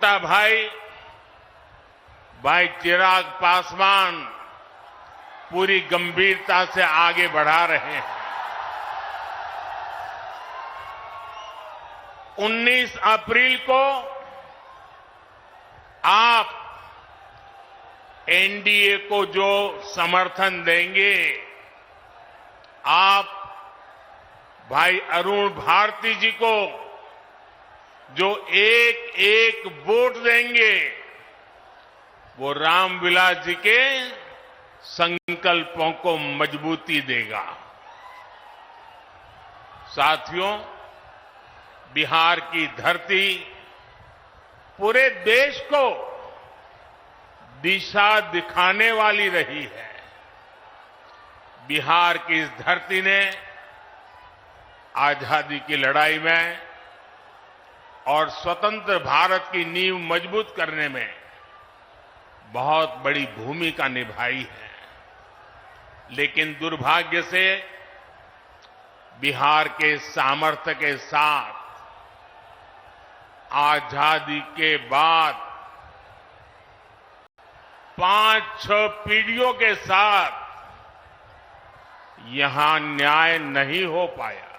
छोटा भाई चिराग पासवान पूरी गंभीरता से आगे बढ़ा रहे हैं। 19 अप्रैल को आप एनडीए को जो समर्थन देंगे, आप भाई अरुण भारती जी को जो एक एक वोट देंगे, वो रामविलास जी के संकल्पों को मजबूती देगा। साथियों, बिहार की धरती पूरे देश को दिशा दिखाने वाली रही है। बिहार की इस धरती ने आजादी की लड़ाई में और स्वतंत्र भारत की नींव मजबूत करने में बहुत बड़ी भूमिका निभाई है। लेकिन दुर्भाग्य से बिहार के सामर्थ्य के साथ आजादी के बाद 5-6 पीढ़ियों के साथ यहां न्याय नहीं हो पाया।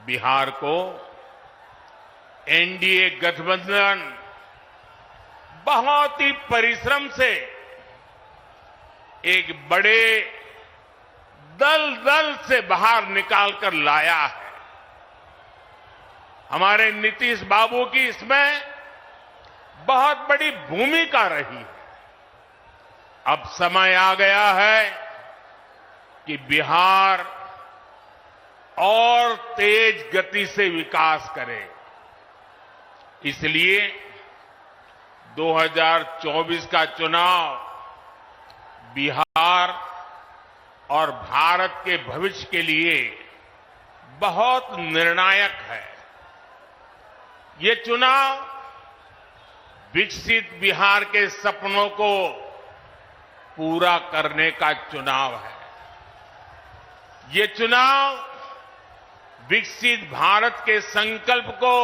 बिहार को एनडीए गठबंधन बहुत ही परिश्रम से एक बड़े दल से बाहर निकालकर लाया है। हमारे नीतीश बाबू की इसमें बहुत बड़ी भूमिका रही है। अब समय आ गया है कि बिहार और तेज गति से विकास करे। इसलिए 2024 का चुनाव बिहार और भारत के भविष्य के लिए बहुत निर्णायक है। ये चुनाव विकसित बिहार के सपनों को पूरा करने का चुनाव है। ये चुनाव विकसित भारत के संकल्प को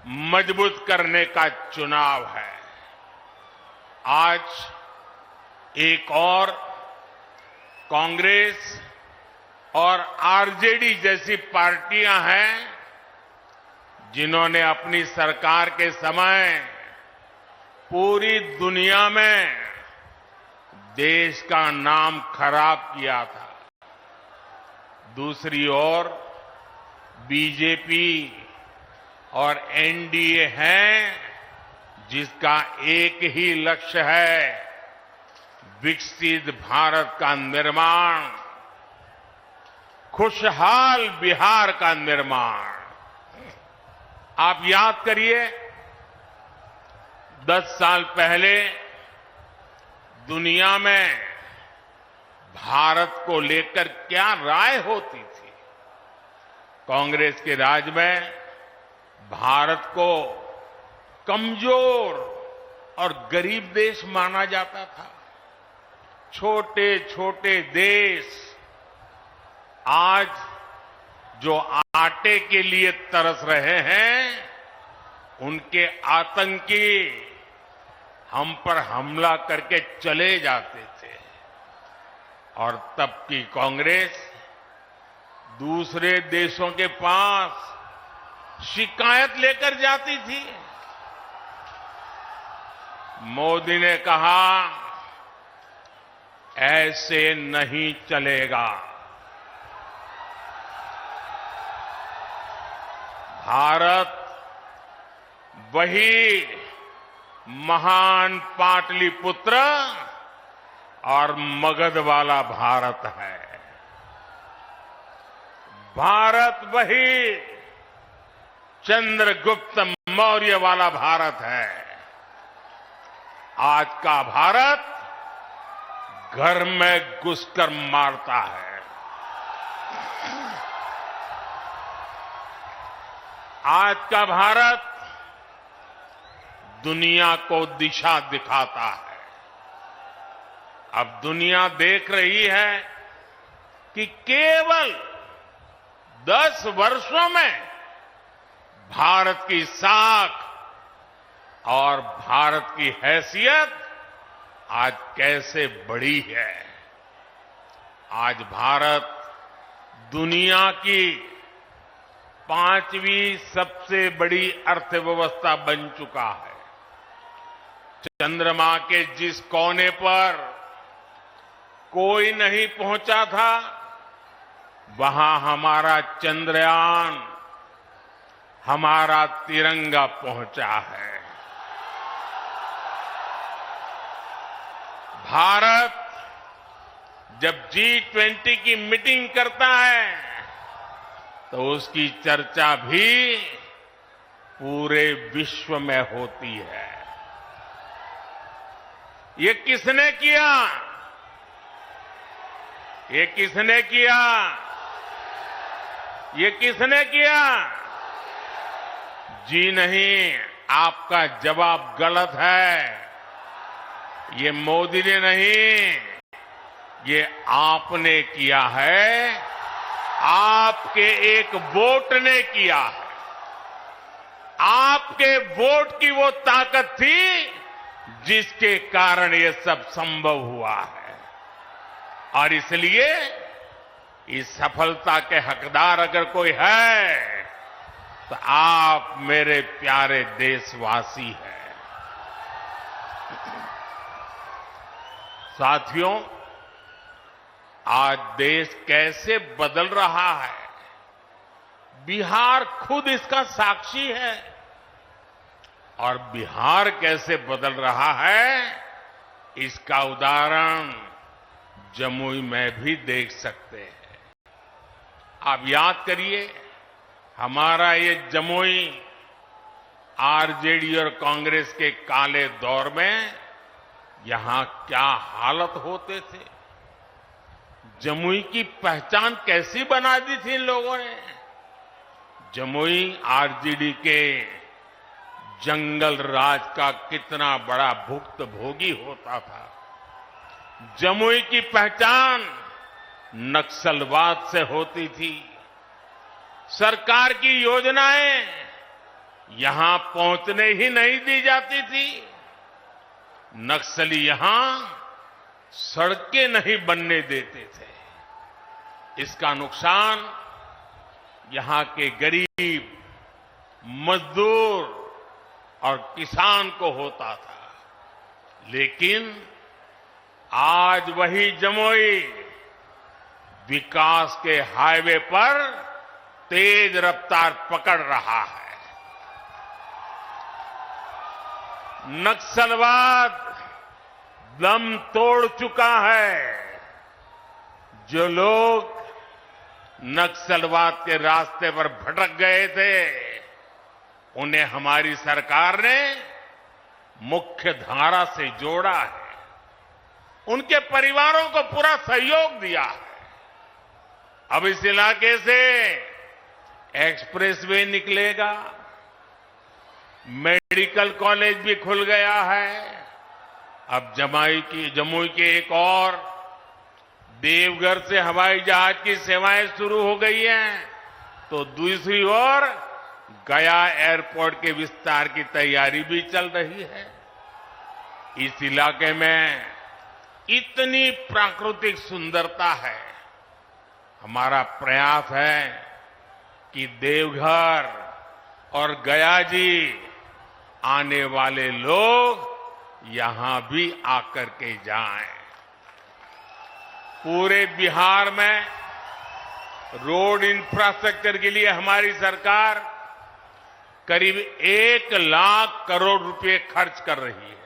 मजबूत करने का चुनाव है। आज एक और कांग्रेस और आरजेडी जैसी पार्टियां हैं जिन्होंने अपनी सरकार के समय पूरी दुनिया में देश का नाम खराब किया था। दूसरी ओर बीजेपी और एनडीए है जिसका एक ही लक्ष्य है, विकसित भारत का निर्माण, खुशहाल बिहार का निर्माण। आप याद करिए, 10 साल पहले दुनिया में भारत को लेकर क्या राय होती थी। कांग्रेस के राज में भारत को कमजोर और गरीब देश माना जाता था। छोटे छोटे देश आज जो आटे के लिए तरस रहे हैं, उनके आतंकी हम पर हमला करके चले जाते थे। और तब की कांग्रेस दूसरे देशों के पास शिकायत लेकर जाती थी। मोदी ने कहा, ऐसे नहीं चलेगा। भारत वही महान पाटलिपुत्र और मगध वाला भारत है। भारत वही चंद्रगुप्त मौर्य वाला भारत है। आज का भारत घर में घुसकर मारता है। आज का भारत दुनिया को दिशा दिखाता है। अब दुनिया देख रही है कि केवल 10 वर्षों में भारत की साख और भारत की हैसियत आज कैसे बढ़ी है। आज भारत दुनिया की 5वीं सबसे बड़ी अर्थव्यवस्था बन चुका है। चंद्रमा के जिस कोने पर कोई नहीं पहुंचा था, वहां हमारा चंद्रयान, हमारा तिरंगा पहुंचा है। भारत जब G20 की मीटिंग करता है तो उसकी चर्चा भी पूरे विश्व में होती है। ये किसने किया? ये किसने किया? ये किसने किया? जी नहीं, आपका जवाब गलत है। ये मोदी ने नहीं, ये आपने किया है। आपके एक वोट ने किया है। आपके वोट की वो ताकत थी जिसके कारण ये सब संभव हुआ है। और इसलिए इस सफलता के हकदार अगर कोई है तो आप मेरे प्यारे देशवासी हैं। साथियों, आज देश कैसे बदल रहा है, बिहार खुद इसका साक्षी है। और बिहार कैसे बदल रहा है, इसका उदाहरण जमुई में भी देख सकते हैं। आप याद करिए, हमारा ये जमुई आरजेडी और कांग्रेस के काले दौर में यहां क्या हालत होते थे। जमुई की पहचान कैसी बना दी थी इन लोगों ने। जमुई आरजेडी के जंगल राज का कितना बड़ा भुक्तभोगी होता था। जमुई की पहचान नक्सलवाद से होती थी। सरकार की योजनाएं यहां पहुंचने ही नहीं दी जाती थी। नक्सली यहां सड़कें नहीं बनने देते थे। इसका नुकसान यहां के गरीब, मजदूर और किसान को होता था। लेकिन आज वही जमुई विकास के हाईवे पर तेज रफ्तार पकड़ रहा है। नक्सलवाद दम तोड़ चुका है। जो लोग नक्सलवाद के रास्ते पर भटक गए थे, उन्हें हमारी सरकार ने मुख्य धारा से जोड़ा है। उनके परिवारों को पूरा सहयोग दिया है। अब इस इलाके से एक्सप्रेसवे निकलेगा, मेडिकल कॉलेज भी खुल गया है। अब जमुई के एक और देवघर से हवाई जहाज की सेवाएं शुरू हो गई हैं, तो दूसरी ओर गया एयरपोर्ट के विस्तार की तैयारी भी चल रही है। इस इलाके में इतनी प्राकृतिक सुंदरता है। हमारा प्रयास है कि देवघर और गया जी आने वाले लोग यहां भी आकर के जाएं। पूरे बिहार में रोड इंफ्रास्ट्रक्चर के लिए हमारी सरकार करीब 1 लाख करोड़ रुपए खर्च कर रही है।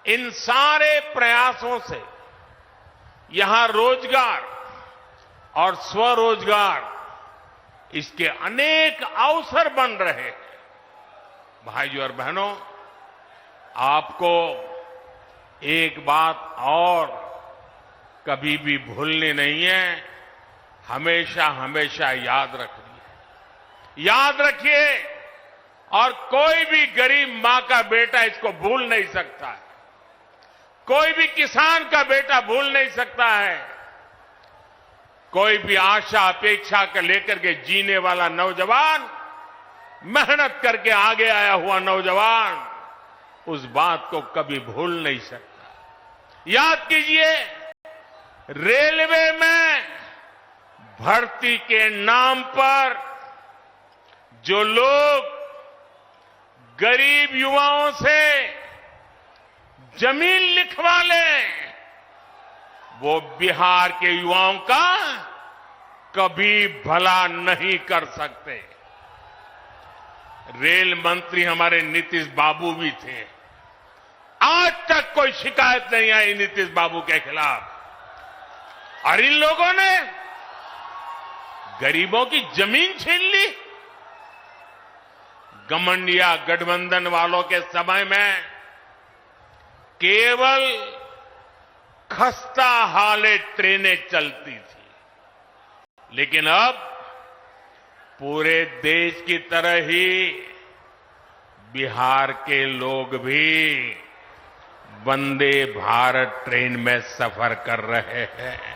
इन सारे प्रयासों से यहां रोजगार और स्वरोजगार, इसके अनेक अवसर बन रहे हैं। भाइयों और बहनों, आपको एक बात और कभी भी भूलनी नहीं है, हमेशा हमेशा याद रखनी है। याद रखिए, और कोई भी गरीब मां का बेटा इसको भूल नहीं सकता है। कोई भी किसान का बेटा भूल नहीं सकता है। कोई भी आशा अपेक्षा कर लेकर के जीने वाला नौजवान मेहनत करके आगे आया हुआ नौजवान उस बात को कभी भूल नहीं सकता। याद कीजिए, रेलवे में भर्ती के नाम पर जो लोग गरीब युवाओं से जमीन लिखवा लें, वो बिहार के युवाओं का कभी भला नहीं कर सकते। रेल मंत्री हमारे नीतीश बाबू भी थे। आज तक कोई शिकायत नहीं आई नीतीश बाबू के खिलाफ। और इन लोगों ने गरीबों की जमीन छीन ली। घमंडिया गठबंधन वालों के समय में केवल खस्ता हाले ट्रेनें चलती थी, लेकिन अब पूरे देश की तरह ही बिहार के लोग भी वंदे भारत ट्रेन में सफर कर रहे हैं।